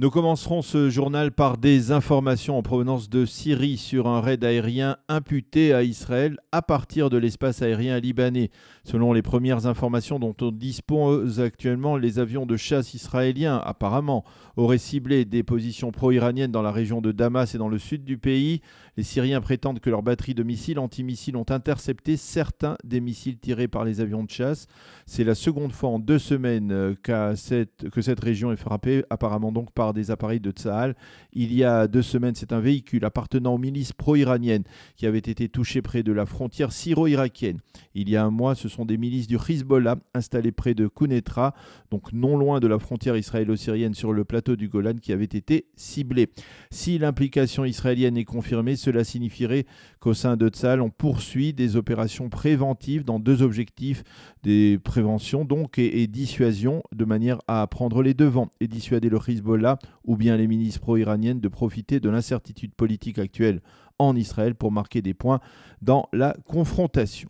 Nous commencerons ce journal par des informations en provenance de Syrie sur un raid aérien imputé à Israël à partir de l'espace aérien libanais. Selon les premières informations dont on dispose actuellement, les avions de chasse israéliens, apparemment, auraient ciblé des positions pro-iraniennes dans la région de Damas et dans le sud du pays. Les Syriens prétendent que leurs batteries de missiles antimissiles ont intercepté certains des missiles tirés par les avions de chasse. C'est la seconde fois en 2 semaines que cette région est frappée, apparemment donc par des appareils de Tsahal. Il y a 2 semaines, c'est un véhicule appartenant aux milices pro-iraniennes qui avait été touché près de la frontière syro-irakienne. Il y a un mois, ce sont des milices du Hezbollah installées près de Quneitra, donc non loin de la frontière israélo-syrienne sur le plateau du Golan, qui avaient été ciblées. Si l'implication israélienne est confirmée, cela signifierait qu'au sein de Tsahal, on poursuit des opérations préventives dans 2 objectifs, des préventions donc et dissuasion, de manière à prendre les devants et dissuader le Hezbollah ou bien les milices pro-iraniennes de profiter de l'incertitude politique actuelle en Israël pour marquer des points dans la confrontation.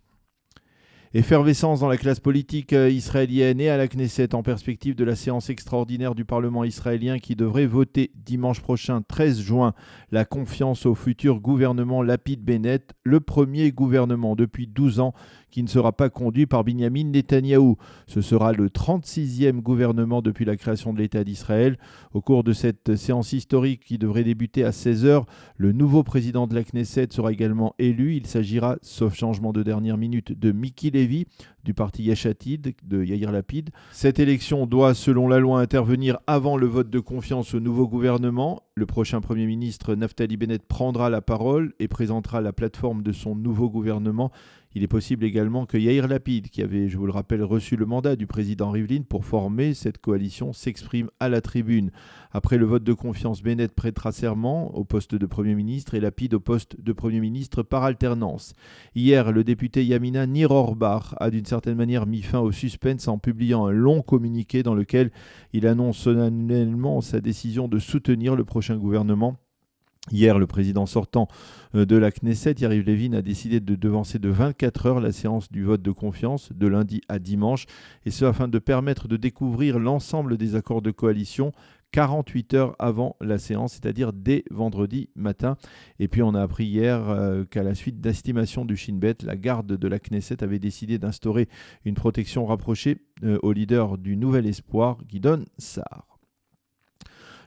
Effervescence dans la classe politique israélienne et à la Knesset en perspective de la séance extraordinaire du Parlement israélien qui devrait voter dimanche prochain, 13 juin, la confiance au futur gouvernement Lapid-Bennett, le premier gouvernement depuis 12 ans qui ne sera pas conduit par Binyamin Netanyahou. Ce sera le 36e gouvernement depuis la création de l'État d'Israël. Au cours de cette séance historique qui devrait débuter à 16h, le nouveau président de la Knesset sera également élu. Il s'agira, sauf changement de dernière minute, de Miki Levy du parti Yesh Atid de Yair Lapid. Cette élection doit, selon la loi, intervenir avant le vote de confiance au nouveau gouvernement. Le prochain Premier ministre Naftali Bennett prendra la parole et présentera la plateforme de son nouveau gouvernement. Il est possible également que Yair Lapid, qui avait, je vous le rappelle, reçu le mandat du président Rivlin pour former cette coalition, s'exprime à la tribune. Après le vote de confiance, Bennett prêtera serment au poste de Premier ministre et Lapid au poste de Premier ministre par alternance. Hier, le député Yamina Nir Orbar a d'une certaine manière mis fin au suspense en publiant un long communiqué dans lequel il annonce solennellement sa décision de soutenir le prochain gouvernement. Hier, le président sortant de la Knesset, Yariv Levin, a décidé de devancer de 24 heures la séance du vote de confiance, de lundi à dimanche, et ce afin de permettre de découvrir l'ensemble des accords de coalition 48 heures avant la séance, c'est-à-dire dès vendredi matin. Et puis on a appris hier qu'à la suite d'estimations du Shin Bet, la garde de la Knesset avait décidé d'instaurer une protection rapprochée au leader du Nouvel Espoir, Guidon Sa'ar.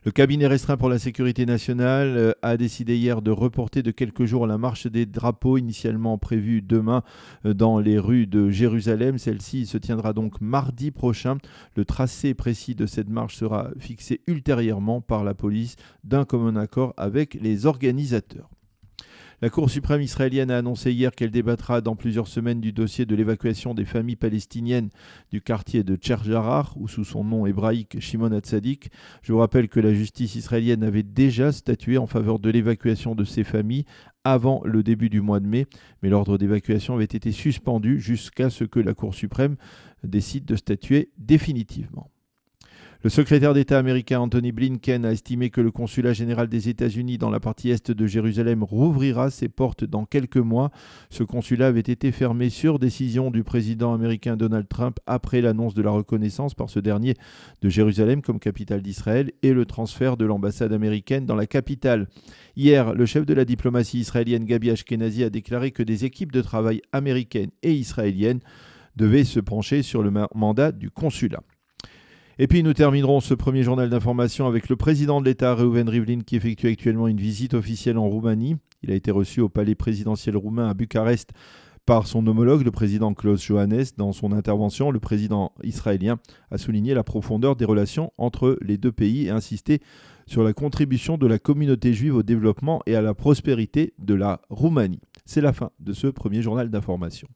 Le cabinet restreint pour la sécurité nationale a décidé hier de reporter de quelques jours la marche des drapeaux initialement prévue demain dans les rues de Jérusalem. Celle-ci se tiendra donc mardi prochain. Le tracé précis de cette marche sera fixé ultérieurement par la police d'un commun accord avec les organisateurs. La Cour suprême israélienne a annoncé hier qu'elle débattra dans plusieurs semaines du dossier de l'évacuation des familles palestiniennes du quartier de Cher Jarrah, ou sous son nom hébraïque Shimon HaTzadik. Je vous rappelle que la justice israélienne avait déjà statué en faveur de l'évacuation de ces familles avant le début du mois de mai, mais l'ordre d'évacuation avait été suspendu jusqu'à ce que la Cour suprême décide de statuer définitivement. Le secrétaire d'État américain Anthony Blinken a estimé que le consulat général des États-Unis dans la partie est de Jérusalem rouvrira ses portes dans quelques mois. Ce consulat avait été fermé sur décision du président américain Donald Trump après l'annonce de la reconnaissance par ce dernier de Jérusalem comme capitale d'Israël et le transfert de l'ambassade américaine dans la capitale. Hier, le chef de la diplomatie israélienne Gabi Ashkenazi a déclaré que des équipes de travail américaines et israéliennes devaient se pencher sur le mandat du consulat. Et puis nous terminerons ce premier journal d'information avec le président de l'État, Reuven Rivlin, qui effectue actuellement une visite officielle en Roumanie. Il a été reçu au palais présidentiel roumain à Bucarest par son homologue, le président Klaus Johannes. Dans son intervention, le président israélien a souligné la profondeur des relations entre les 2 pays et insisté sur la contribution de la communauté juive au développement et à la prospérité de la Roumanie. C'est la fin de ce premier journal d'information.